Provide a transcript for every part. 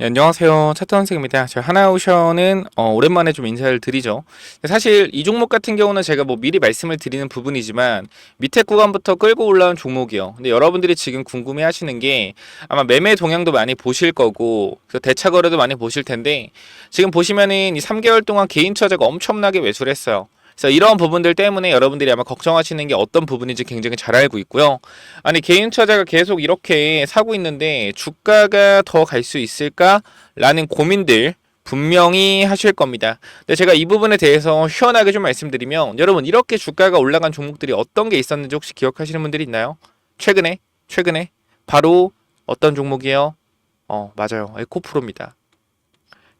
네, 안녕하세요. 차트 선생입니다. 저희 하나오션은 오랜만에 좀 인사를 드리죠. 사실 이 종목 같은 경우는 제가 뭐 미리 말씀을 드리는 부분이지만 밑에 구간부터 끌고 올라온 종목이요. 근데 여러분들이 지금 궁금해 하시는 게 아마 매매 동향도 많이 보실 거고 그래서 대차 거래도 많이 보실 텐데 지금 보시면은 이 3개월 동안 개인 투자자가 엄청나게 매수를 했어요. 그래서 이런 부분들 때문에 여러분들이 아마 걱정하시는 게 어떤 부분인지 굉장히 잘 알고 있고요. 아니 개인 투자자가 계속 이렇게 사고 있는데 주가가 더 갈 수 있을까라는 고민들 분명히 하실 겁니다. 근데 제가 이 부분에 대해서 시원하게 좀 말씀드리면 여러분 이렇게 주가가 올라간 종목들이 어떤 게 있었는지 혹시 기억하시는 분들이 있나요? 최근에 바로 어떤 종목이에요? 맞아요. 에코프로입니다.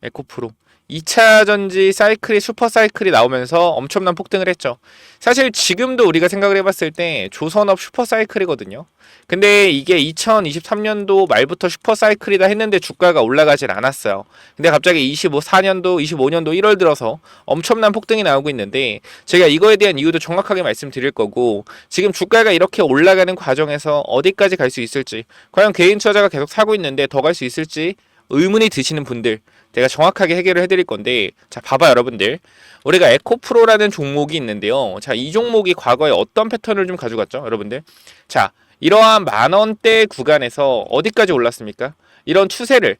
에코프로. 2차 전지 사이클이 슈퍼 사이클이 나오면서 엄청난 폭등을 했죠. 사실 지금도 우리가 생각을 해봤을 때 조선업 슈퍼 사이클이거든요. 근데 이게 2023년도 말부터 슈퍼 사이클이다 했는데 주가가 올라가질 않았어요. 근데 갑자기 4년도, 25년도 1월 들어서 엄청난 폭등이 나오고 있는데 제가 이거에 대한 이유도 정확하게 말씀드릴 거고 지금 주가가 이렇게 올라가는 과정에서 어디까지 갈 수 있을지 과연 개인 투자자가 계속 사고 있는데 더 갈 수 있을지 의문이 드시는 분들 내가 정확하게 해결을 해드릴 건데 자 봐봐 여러분들 우리가 에코프로라는 종목이 있는데요. 자 이 종목이 과거에 어떤 패턴을 좀 가져갔죠 여러분들. 자 이러한 만원대 구간에서 어디까지 올랐습니까? 이런 추세를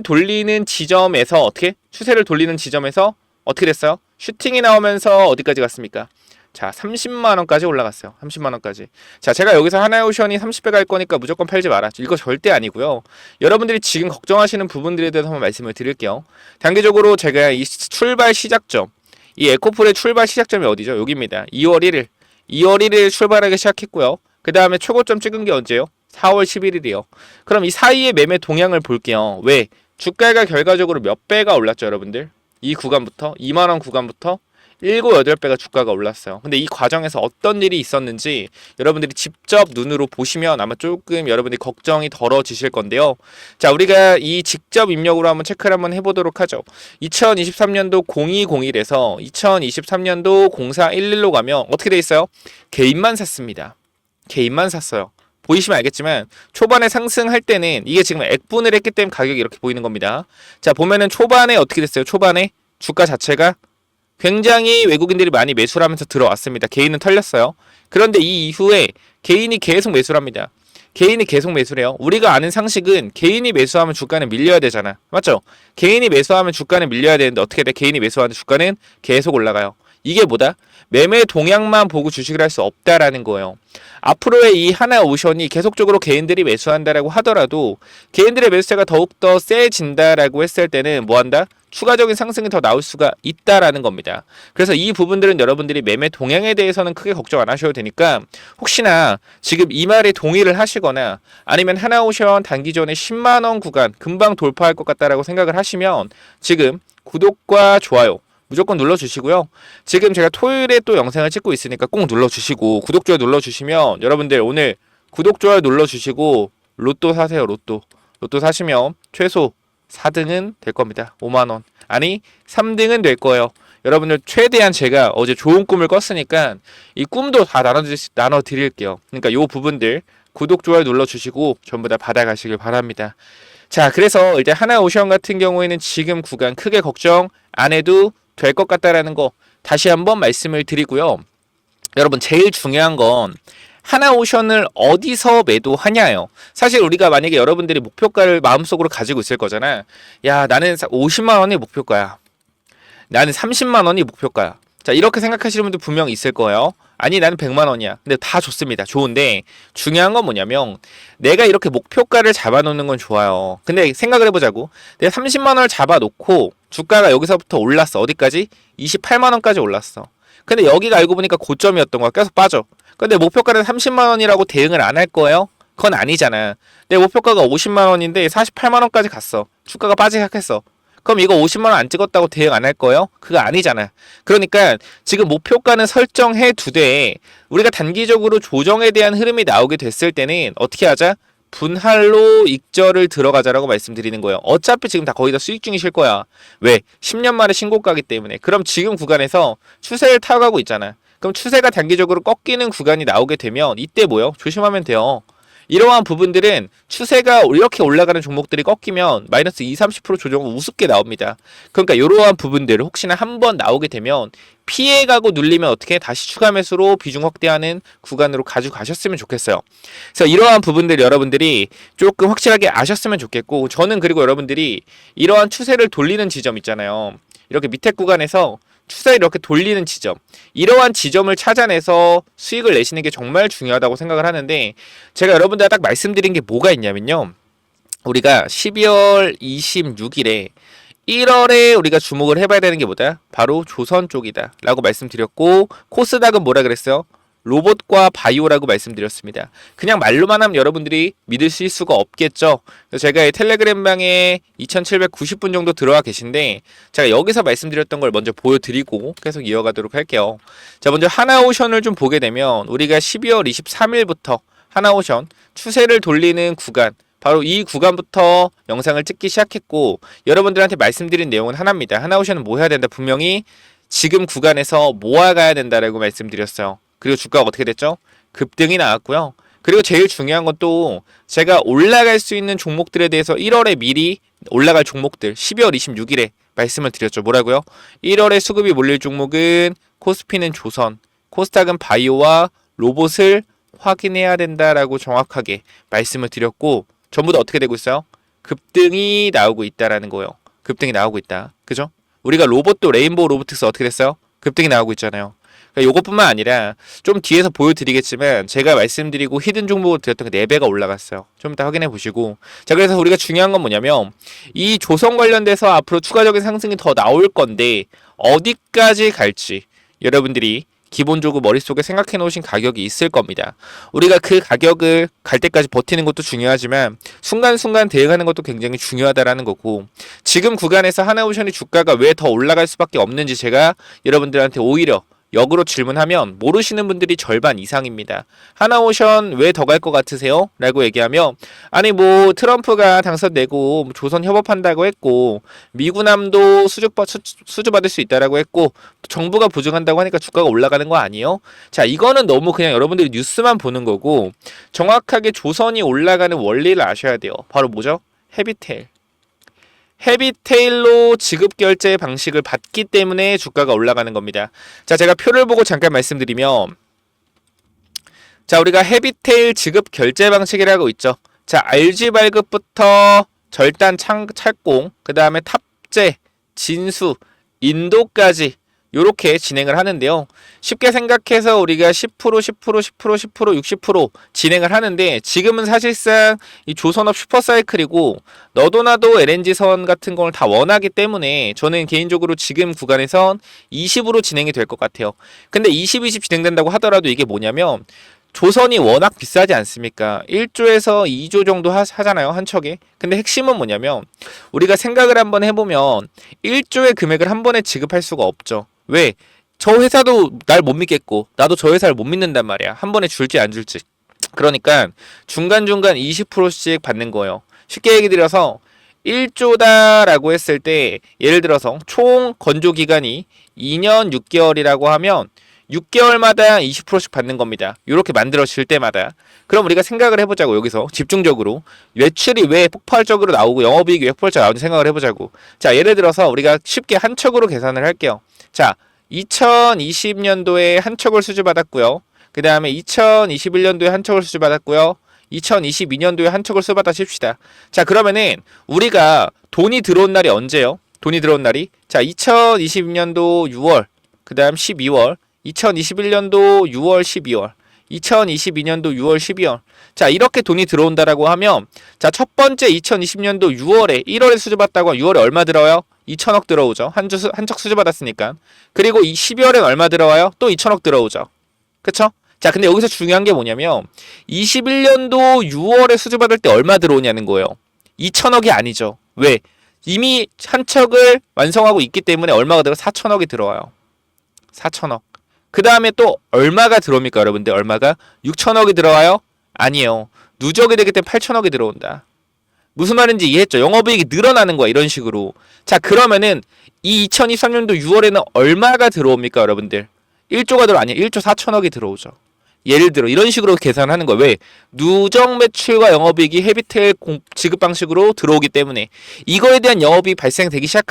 돌리는 지점에서 추세를 돌리는 지점에서 어떻게 됐어요? 슈팅이 나오면서 어디까지 갔습니까? 자 30만원까지 올라갔어요. 30만원까지. 자 제가 여기서 하나오션이 30배 갈 거니까 무조건 팔지 마라, 이거 절대 아니고요. 여러분들이 지금 걱정하시는 부분들에 대해서 한번 말씀을 드릴게요. 단기적으로 제가 이 출발 시작점, 이 에코풀의 출발 시작점이 어디죠? 여기입니다. 2월 1일 출발하기 시작했고요. 그 다음에 최고점 찍은 게 언제요? 4월 11일이요. 그럼 이 사이의 매매 동향을 볼게요. 왜? 주가가 결과적으로 몇 배가 올랐죠 여러분들? 이 구간부터 2만원 구간부터 7, 8배가 주가가 올랐어요. 근데 이 과정에서 어떤 일이 있었는지 여러분들이 직접 눈으로 보시면 아마 조금 여러분들이 걱정이 덜어지실 건데요. 자, 우리가 이 직접 입력으로 한번 체크를 한번 해보도록 하죠. 2023년도 0201에서 2023년도 0411로 가면 어떻게 돼 있어요? 개인만 샀습니다. 개인만 샀어요. 보이시면 알겠지만 초반에 상승할 때는 이게 지금 액분을 했기 때문에 가격이 이렇게 보이는 겁니다. 자, 보면은 초반에 어떻게 됐어요? 초반에 주가 자체가 굉장히 외국인들이 많이 매수를 하면서 들어왔습니다. 개인은 털렸어요. 그런데 이 이후에 개인이 계속 매수를 합니다. 개인이 계속 매수를 해요. 우리가 아는 상식은 개인이 매수하면 주가는 밀려야 되잖아. 맞죠? 개인이 매수하면 주가는 밀려야 되는데 어떻게 돼? 개인이 매수하는 주가는 계속 올라가요. 이게 뭐다? 매매 동향만 보고 주식을 할 수 없다라는 거예요. 앞으로의 이 하나오션이 계속적으로 개인들이 매수한다라고 하더라도 개인들의 매수세가 더욱더 세진다라고 했을 때는 뭐한다? 추가적인 상승이 더 나올 수가 있다라는 겁니다. 그래서 이 부분들은 여러분들이 매매 동향에 대해서는 크게 걱정 안 하셔도 되니까 혹시나 지금 이 말에 동의를 하시거나 아니면 하나오션 단기전에 10만원 구간 금방 돌파할 것 같다라고 생각을 하시면 지금 구독과 좋아요 무조건 눌러주시고요. 지금 제가 토요일에 또 영상을 찍고 있으니까 꼭 눌러주시고 구독, 좋아요 눌러주시면 여러분들 오늘 구독, 좋아요 눌러주시고 로또 사세요. 로또 사시면 최소 4등은 될 겁니다. 5만원. 아니 3등은 될 거예요. 여러분들 최대한 제가 어제 좋은 꿈을 꿨으니까 이 꿈도 다 나눠 드릴게요. 그러니까 요 부분들 구독, 좋아요 눌러주시고 전부 다 받아가시길 바랍니다. 자, 그래서 이제 하나오션 같은 경우에는 지금 구간 크게 걱정 안 해도 될 것 같다라는 거 다시 한번 말씀을 드리고요. 여러분 제일 중요한 건 하나오션을 어디서 매도하냐요. 사실 우리가 만약에 여러분들이 목표가를 마음속으로 가지고 있을 거잖아. 야, 나는 50만 원이 목표가야. 나는 30만 원이 목표가야. 자, 이렇게 생각하시는 분들 분명 있을 거예요. 아니, 나는 100만 원이야. 근데 다 좋습니다. 좋은데 중요한 건 뭐냐면 내가 이렇게 목표가를 잡아놓는 건 좋아요. 근데 생각을 해보자고. 내가 30만 원을 잡아놓고 주가가 여기서부터 올랐어. 어디까지? 28만 원까지 올랐어. 근데 여기가 알고 보니까 고점이었던 거야. 계속 빠져. 근데 목표가는 30만 원이라고 대응을 안 할 거예요? 그건 아니잖아. 내 목표가가 50만 원인데 48만 원까지 갔어. 주가가 빠지기 시작했어. 그럼 이거 50만 원 안 찍었다고 대응 안 할 거예요? 그거 아니잖아. 그러니까 지금 목표가는 설정해 두되 우리가 단기적으로 조정에 대한 흐름이 나오게 됐을 때는 어떻게 하자? 분할로 익절을 들어가자라고 말씀드리는 거예요. 어차피 지금 다 거의 다 수익 중이실 거야. 왜? 10년 만에 신고가기 때문에. 그럼 지금 구간에서 추세를 타가고 있잖아. 그럼 추세가 단기적으로 꺾이는 구간이 나오게 되면 이때 뭐요? 조심하면 돼요. 이러한 부분들은 추세가 이렇게 올라가는 종목들이 꺾이면 마이너스 2, 30% 조정은 우습게 나옵니다. 그러니까 이러한 부분들 혹시나 한번 나오게 되면 피해가고 눌리면 어떻게 다시 추가 매수로 비중 확대하는 구간으로 가져가셨으면 좋겠어요. 그래서 이러한 부분들 여러분들이 조금 확실하게 아셨으면 좋겠고, 저는 그리고 여러분들이 이러한 추세를 돌리는 지점 있잖아요. 이렇게 밑에 구간에서 추세를 이렇게 돌리는 지점, 이러한 지점을 찾아내서 수익을 내시는 게 정말 중요하다고 생각을 하는데, 제가 여러분들 딱 말씀드린 게 뭐가 있냐면요, 우리가 12월 26일에 1월에 우리가 주목을 해봐야 되는 게 뭐다? 바로 조선 쪽이다 라고 말씀드렸고, 코스닥은 뭐라 그랬어요? 로봇과 바이오라고 말씀드렸습니다. 그냥 말로만 하면 여러분들이 믿으실 수가 없겠죠. 그래서 제가 이 텔레그램 방에 2790분 정도 들어와 계신데, 제가 여기서 말씀드렸던 걸 먼저 보여드리고 계속 이어가도록 할게요. 자, 먼저 하나오션을 좀 보게 되면 우리가 12월 23일부터 하나오션 추세를 돌리는 구간, 바로 이 구간부터 영상을 찍기 시작했고, 여러분들한테 말씀드린 내용은 하나입니다. 하나오션은 뭐 해야 된다? 분명히 지금 구간에서 모아가야 된다라고 말씀드렸어요. 그리고 주가가 어떻게 됐죠? 급등이 나왔고요. 그리고 제일 중요한 건 또 제가 올라갈 수 있는 종목들에 대해서 1월에 미리 올라갈 종목들 12월 26일에 말씀을 드렸죠. 뭐라고요? 1월에 수급이 몰릴 종목은 코스피는 조선, 코스닥은 바이오와 로봇을 확인해야 된다라고 정확하게 말씀을 드렸고, 전부 다 어떻게 되고 있어요? 급등이 나오고 있다라는 거예요. 급등이 나오고 있다. 그죠? 우리가 로봇도 레인보우 로보틱스 어떻게 됐어요? 급등이 나오고 있잖아요. 그러니까 이것뿐만 아니라 좀 뒤에서 보여드리겠지만 제가 말씀드리고 히든 종목을 드렸던 그 4배가 올라갔어요. 좀 이따 확인해 보시고. 자, 그래서 우리가 중요한 건 뭐냐면 이 조선 관련돼서 앞으로 추가적인 상승이 더 나올 건데 어디까지 갈지 여러분들이 기본적으로 머릿속에 생각해 놓으신 가격이 있을 겁니다. 우리가 그 가격을 갈 때까지 버티는 것도 중요하지만 순간순간 대응하는 것도 굉장히 중요하다라는 거고, 지금 구간에서 하나오션이 주가가 왜 더 올라갈 수밖에 없는지 제가 여러분들한테 오히려 역으로 질문하면 모르시는 분들이 절반 이상입니다. 하나오션 왜 더 갈 것 같으세요? 라고 얘기하면, 아니 뭐 트럼프가 당선되고 조선 협업한다고 했고 미군함도 수주받을 수 있다라고 했고 정부가 보증한다고 하니까 주가가 올라가는 거 아니에요? 자, 이거는 너무 그냥 여러분들이 뉴스만 보는 거고, 정확하게 조선이 올라가는 원리를 아셔야 돼요. 바로 뭐죠? 헤비테일. 헤비테일로 지급 결제 방식을 받기 때문에 주가가 올라가는 겁니다. 자, 제가 표를 보고 잠깐 말씀드리면, 자, 우리가 헤비테일 지급 결제 방식이라고 있죠. 자, RG 발급부터 절단 찰공, 그 다음에 탑재, 진수, 인도까지 요렇게 진행을 하는데요. 쉽게 생각해서 우리가 10%, 60% 진행을 하는데, 지금은 사실상 이 조선업 슈퍼사이클이고 너도 나도 LNG선 같은 걸 다 원하기 때문에 저는 개인적으로 지금 구간에선 20으로 진행이 될 것 같아요. 근데 20 진행된다고 하더라도 이게 뭐냐면 조선이 워낙 비싸지 않습니까? 1조에서 2조 정도 하잖아요, 한 척에. 근데 핵심은 뭐냐면 우리가 생각을 한번 해보면 1조의 금액을 한 번에 지급할 수가 없죠. 왜? 저 회사도 날 못 믿겠고 나도 저 회사를 못 믿는단 말이야. 한 번에 줄지 안 줄지. 그러니까 중간중간 20%씩 받는 거예요. 쉽게 얘기 드려서 1조다라고 했을 때 예를 들어서 총 건조 기간이 2년 6개월이라고 하면 6개월마다 20%씩 받는 겁니다. 이렇게 만들어질 때마다. 그럼 우리가 생각을 해보자고. 여기서 집중적으로 매출이 왜 폭발적으로 나오고 영업이익이 왜 폭발적으로 나오는지 생각을 해보자고. 자, 예를 들어서 우리가 쉽게 한 척으로 계산을 할게요. 자, 2020년도에 한 척을 수주받았고요. 그 다음에 2021년도에 한 척을 수주받았고요. 2022년도에 한 척을 수주받아 칩시다. 자, 그러면은 우리가 돈이 들어온 날이 언제요? 돈이 들어온 날이, 자, 2020년도 6월, 그 다음 12월, 2021년도 6월, 12월, 2022년도 6월, 12월. 자, 이렇게 돈이 들어온다라고 하면, 자, 첫 번째 2020년도 6월에, 1월에 수주받다고 6월에 얼마 들어요? 2천억 들어오죠. 한 척 수주받았으니까. 그리고 이 12월엔 얼마 들어와요? 또 2천억 들어오죠. 그쵸? 자, 근데 여기서 중요한 게 뭐냐면 21년도 6월에 수주받을 때 얼마 들어오냐는 거예요. 2천억이 아니죠. 왜? 이미 한 척을 완성하고 있기 때문에 얼마가 들어? 4천억이 들어와요. 4천억. 그 다음에 또 얼마가 들어옵니까, 여러분들? 얼마가? 6천억이 들어와요? 아니에요. 누적이 되기 때문에 8천억이 들어온다. 무슨 말인지 이해했죠? 영업이익이 늘어나는 거야, 이런 식으로. 자, 그러면은 이 2023년도 6월에는 얼마가 들어옵니까, 여러분들? 1조가 아니에요. 1조 4천억이 들어오죠. 예를 들어 이런 식으로 계산하는 거예요. 왜? 누적 매출과 영업이익이 헤비테일 지급 방식으로 들어오기 때문에 이거에 대한 영업이익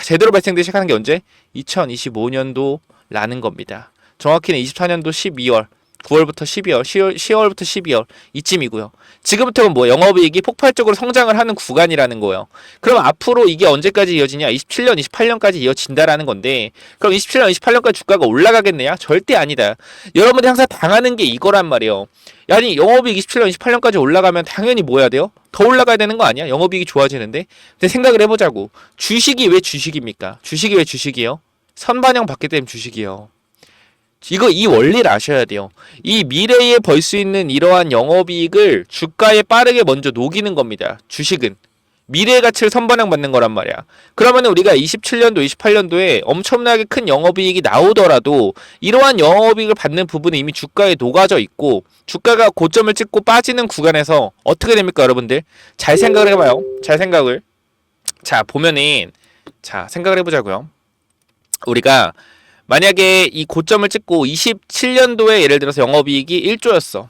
제대로 발생되기 시작하는 게 언제? 2025년도라는 겁니다. 정확히는 24년도 12월, 9월부터 12월, 10월부터 12월 이쯤이고요. 지금부터는 뭐 영업이익이 폭발적으로 성장을 하는 구간이라는 거예요. 그럼 앞으로 이게 언제까지 이어지냐? 27년, 28년까지 이어진다라는 건데 그럼 27년, 28년까지 주가가 올라가겠느냐? 절대 아니다. 여러분들이 항상 당하는 게 이거란 말이에요. 아니 영업이익 27년, 28년까지 올라가면 당연히 뭐 해야 돼요? 더 올라가야 되는 거 아니야? 영업이익이 좋아지는데? 근데 생각을 해보자고. 주식이 왜 주식입니까? 주식이 왜 주식이에요? 선반영 받기 때문에 주식이에요. 이 원리를 아셔야 돼요. 이 미래에 벌 수 있는 이러한 영업이익을 주가에 빠르게 먼저 녹이는 겁니다. 주식은. 미래의 가치를 선반영 받는 거란 말이야. 그러면 우리가 27년도, 28년도에 엄청나게 큰 영업이익이 나오더라도 이러한 영업이익을 받는 부분이 이미 주가에 녹아져 있고 주가가 고점을 찍고 빠지는 구간에서 어떻게 됩니까, 여러분들? 잘 생각을 해봐요. 잘 생각을. 자, 보면은 생각을 해보자고요. 우리가 만약에 이 고점을 찍고 27년도에 예를 들어서 영업이익이 1조였어.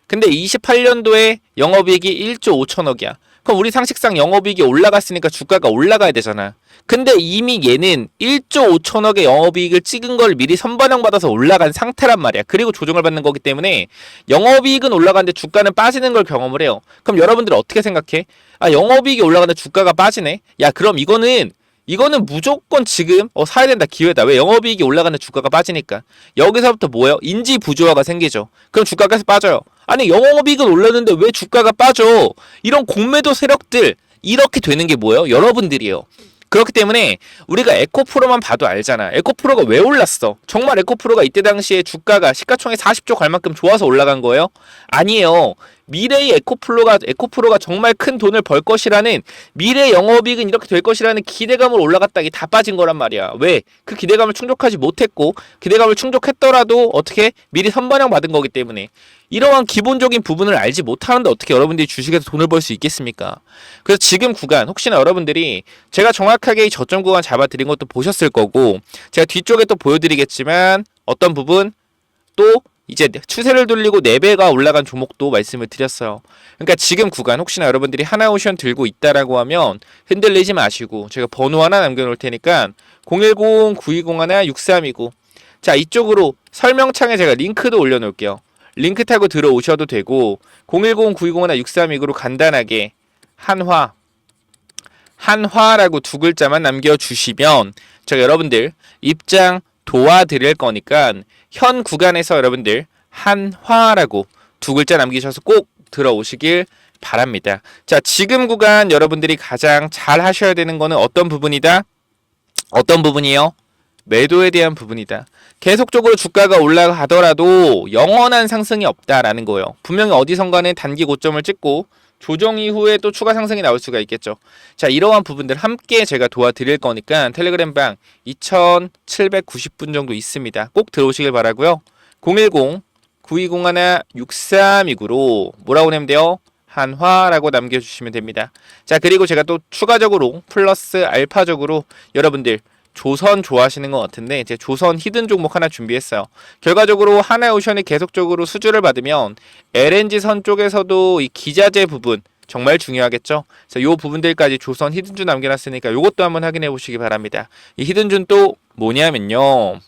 근데 28년도에 영업이익이 1조 5천억이야. 그럼 우리 상식상 영업이익이 올라갔으니까 주가가 올라가야 되잖아. 근데 이미 얘는 1조 5천억의 영업이익을 찍은 걸 미리 선반영받아서 올라간 상태란 말이야. 그리고 조정을 받는 거기 때문에 영업이익은 올라가는데 주가는 빠지는 걸 경험을 해요. 그럼 여러분들 어떻게 생각해? 아, 영업이익이 올라가는데 주가가 빠지네? 야, 그럼 이거는 무조건 지금 사야 된다, 기회다. 왜? 영업이익이 올라가는 주가가 빠지니까. 여기서부터 뭐예요? 인지 부조화가 생기죠. 그럼 주가가 계속 빠져요. 아니 영업이익은 올랐는데 왜 주가가 빠져? 이런 공매도 세력들 이렇게 되는 게 뭐예요? 여러분들이에요. 그렇기 때문에 우리가 에코프로만 봐도 알잖아. 에코프로가 왜 올랐어? 정말 에코프로가 이때 당시에 주가가 시가총액 40조 갈 만큼 좋아서 올라간 거예요? 아니에요. 미래의 에코프로가 정말 큰 돈을 벌 것이라는 미래 영업이익은 이렇게 될 것이라는 기대감으로 올라갔다 이게 다 빠진 거란 말이야. 왜? 그 기대감을 충족하지 못했고 기대감을 충족했더라도 어떻게 미리 선반영 받은 거기 때문에 이러한 기본적인 부분을 알지 못하는데 어떻게 여러분들이 주식에서 돈을 벌 수 있겠습니까? 그래서 지금 구간 혹시나 여러분들이 제가 정확하게 이 저점 구간 잡아드린 것도 보셨을 거고 제가 뒤쪽에 또 보여드리겠지만 어떤 부분 또 이제 추세를 돌리고 4배가 올라간 종목도 말씀을 드렸어요. 그러니까 지금 구간 혹시나 여러분들이 하나오션 들고 있다라고 하면 흔들리지 마시고 제가 번호 하나 남겨놓을 테니까 010-9201-6329 자 이쪽으로 설명창에 제가 링크도 올려놓을게요. 링크 타고 들어오셔도 되고 010-9201-6329로 간단하게 한화라고 두 글자만 남겨주시면 제가 여러분들 입장 도와드릴 거니까 현 구간에서 여러분들 한화라고 두 글자 남기셔서 꼭 들어오시길 바랍니다. 자, 지금 구간 여러분들이 가장 잘 하셔야 되는 거는 어떤 부분이다? 어떤 부분이요? 매도에 대한 부분이다. 계속적으로 주가가 올라가더라도 영원한 상승이 없다라는 거예요. 분명히 어디선가는 단기 고점을 찍고 조정 이후에 또 추가 상승이 나올 수가 있겠죠. 자, 이러한 부분들 함께 제가 도와드릴 거니까 텔레그램 방 2790분 정도 있습니다. 꼭 들어오시길 바라고요. 010-9201-6329로 뭐라고 내면 돼요? 한화라고 남겨주시면 됩니다. 자, 그리고 제가 또 추가적으로 플러스 알파적으로 여러분들 조선 좋아하시는 것 같은데 이제 조선 히든 종목 하나 준비했어요. 결과적으로 하나오션이 계속적으로 수주를 받으면 LNG 선 쪽에서도 이 기자재 부분 정말 중요하겠죠. 그래서 이 부분들까지 조선 히든준 남겨놨으니까 이것도 한번 확인해 보시기 바랍니다. 이 히든준 또 뭐냐면요.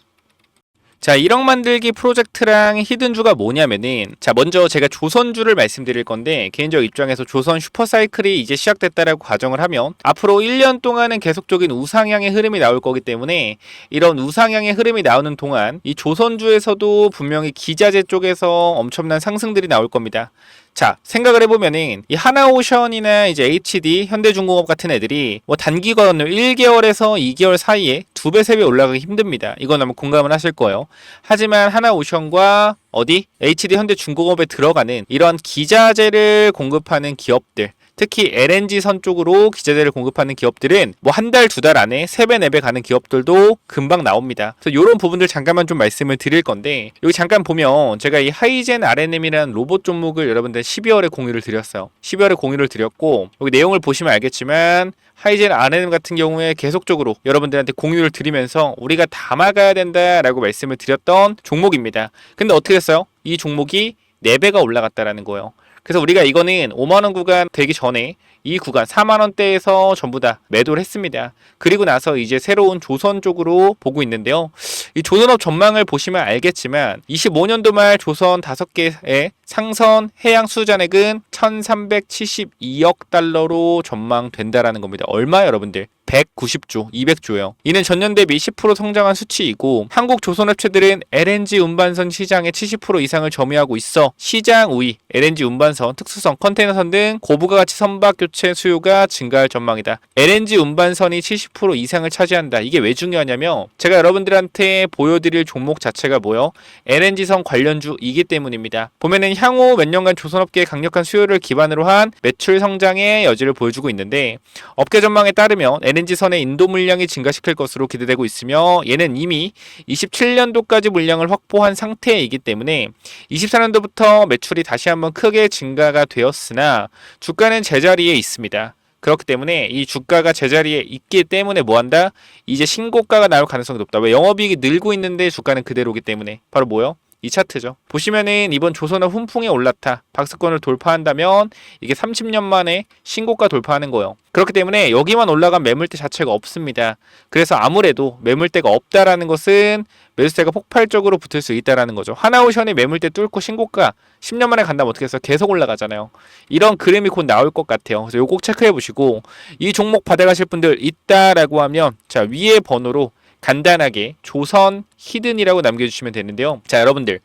자, 1억 만들기 프로젝트랑 히든주가 뭐냐면은 자, 먼저 제가 조선주를 말씀드릴 건데 개인적 입장에서 조선 슈퍼사이클이 이제 시작됐다라고 가정을 하면 앞으로 1년 동안은 계속적인 우상향의 흐름이 나올 거기 때문에 이런 우상향의 흐름이 나오는 동안 이 조선주에서도 분명히 기자재 쪽에서 엄청난 상승들이 나올 겁니다. 자, 생각을 해보면은 이 하나오션이나 이제 HD, 현대중공업 같은 애들이 뭐 단기간으로 1개월에서 2개월 사이에 2배, 3배 올라가기 힘듭니다. 이건 아마 공감을 하실 거예요. 하지만 하나오션과 어디? HD, 현대중공업에 들어가는 이런 기자재를 공급하는 기업들 특히 LNG선 쪽으로 기자재를 공급하는 기업들은 뭐 한 달, 두 달 안에 3배, 4배 가는 기업들도 금방 나옵니다. 그래서 이런 부분들 잠깐만 좀 말씀을 드릴 건데 여기 잠깐 보면 제가 이 하이젠 RNM이라는 로봇 종목을 여러분들 12월에 공유를 드렸어요. 12월에 공유를 드렸고 여기 내용을 보시면 알겠지만 하이젠 RNM 같은 경우에 계속적으로 여러분들한테 공유를 드리면서 우리가 담아가야 된다라고 말씀을 드렸던 종목입니다. 근데 어떻게 됐어요? 이 종목이 4배가 올라갔다라는 거예요. 그래서 우리가 이거는 5만원 구간 되기 전에 이 구간 4만원대에서 전부 다 매도를 했습니다. 그리고 나서 이제 새로운 조선 쪽으로 보고 있는데요. 이 조선업 전망을 보시면 알겠지만 25년도 말 조선 5개의 상선 해양 수주잔액은 1372억 달러로 전망된다라는 겁니다. 얼마 여러분들? 190조, 200조요. 이는 전년 대비 10% 성장한 수치이고 한국 조선업체들은 LNG 운반선 시장의 70% 이상을 점유하고 있어 시장 우위, LNG 운반선, 특수선, 컨테이너선 등 고부가 가치 선박 교체 수요가 증가할 전망이다. LNG 운반선이 70% 이상을 차지한다. 이게 왜 중요하냐면 제가 여러분들한테 보여드릴 종목 자체가 뭐요? LNG선 관련주이기 때문입니다. 보면은 향후 몇 년간 조선업계의 강력한 수요를 기반으로 한 매출 성장의 여지를 보여주고 있는데 업계 전망에 따르면 LNG선의 인도 물량이 증가시킬 것으로 기대되고 있으며 얘는 이미 27년도까지 물량을 확보한 상태이기 때문에 24년도부터 매출이 다시 한번 크게 증가가 되었으나 주가는 제자리에 있습니다. 그렇기 때문에 이 주가가 제자리에 있기 때문에 뭐한다? 이제 신고가가 나올 가능성이 높다. 왜? 영업이익이 늘고 있는데 주가는 그대로기 때문에. 바로 뭐요? 이 차트죠. 보시면은 이번 조선업 훈풍에 올라타 박스권을 돌파한다면 이게 30년 만에 신고가 돌파하는 거예요. 그렇기 때문에 여기만 올라간 매물대 자체가 없습니다. 그래서 아무래도 매물대가 없다라는 것은 매수세가 폭발적으로 붙을 수 있다라는 거죠. 하나오션이 매물대 뚫고 신고가 10년 만에 간다면 어떻게 해서 계속 올라가잖아요. 이런 그림이 곧 나올 것 같아요. 그래서 요거 꼭 체크해 보시고 이 종목 받아가실 분들 있다라고 하면 자 위에 번호로 간단하게 조선 히든이라고 남겨주시면 되는데요. 자 여러분들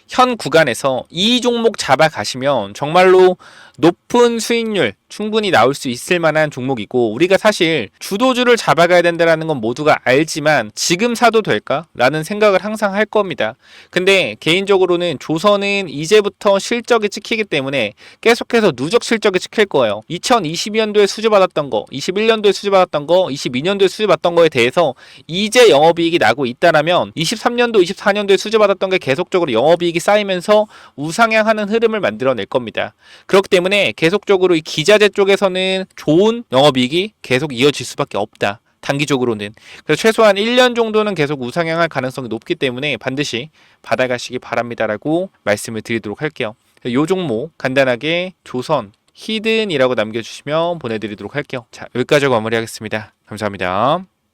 현 구간에서 이 종목 잡아가시면 정말로 높은 수익률 충분히 나올 수 있을 만한 종목이고 우리가 사실 주도주를 잡아가야 된다는 건 모두가 알지만 지금 사도 될까? 라는 생각을 항상 할 겁니다. 근데 개인적으로는 조선은 이제부터 실적이 찍히기 때문에 계속해서 누적 실적이 찍힐 거예요. 2022년도에 수주받았던 거, 21년도에 수주받았던 거, 22년도에 수주받았던 거에 대해서 이제 영업이익이 나고 있다라면 23년도, 24년도에 수주받았던 게 계속적으로 영업이익이 쌓이면서 우상향하는 흐름을 만들어낼 겁니다. 그렇기 때문에 계속적으로 이 기자재 쪽에서는 좋은 영업이익이 계속 이어질 수밖에 없다. 단기적으로는. 그래서 최소한 1년 정도는 계속 우상향할 가능성이 높기 때문에 반드시 받아가시기 바랍니다라고 말씀을 드리도록 할게요. 요 종목 간단하게 조선 히든이라고 남겨주시면 보내드리도록 할게요. 자 여기까지 마무리하겠습니다. 감사합니다.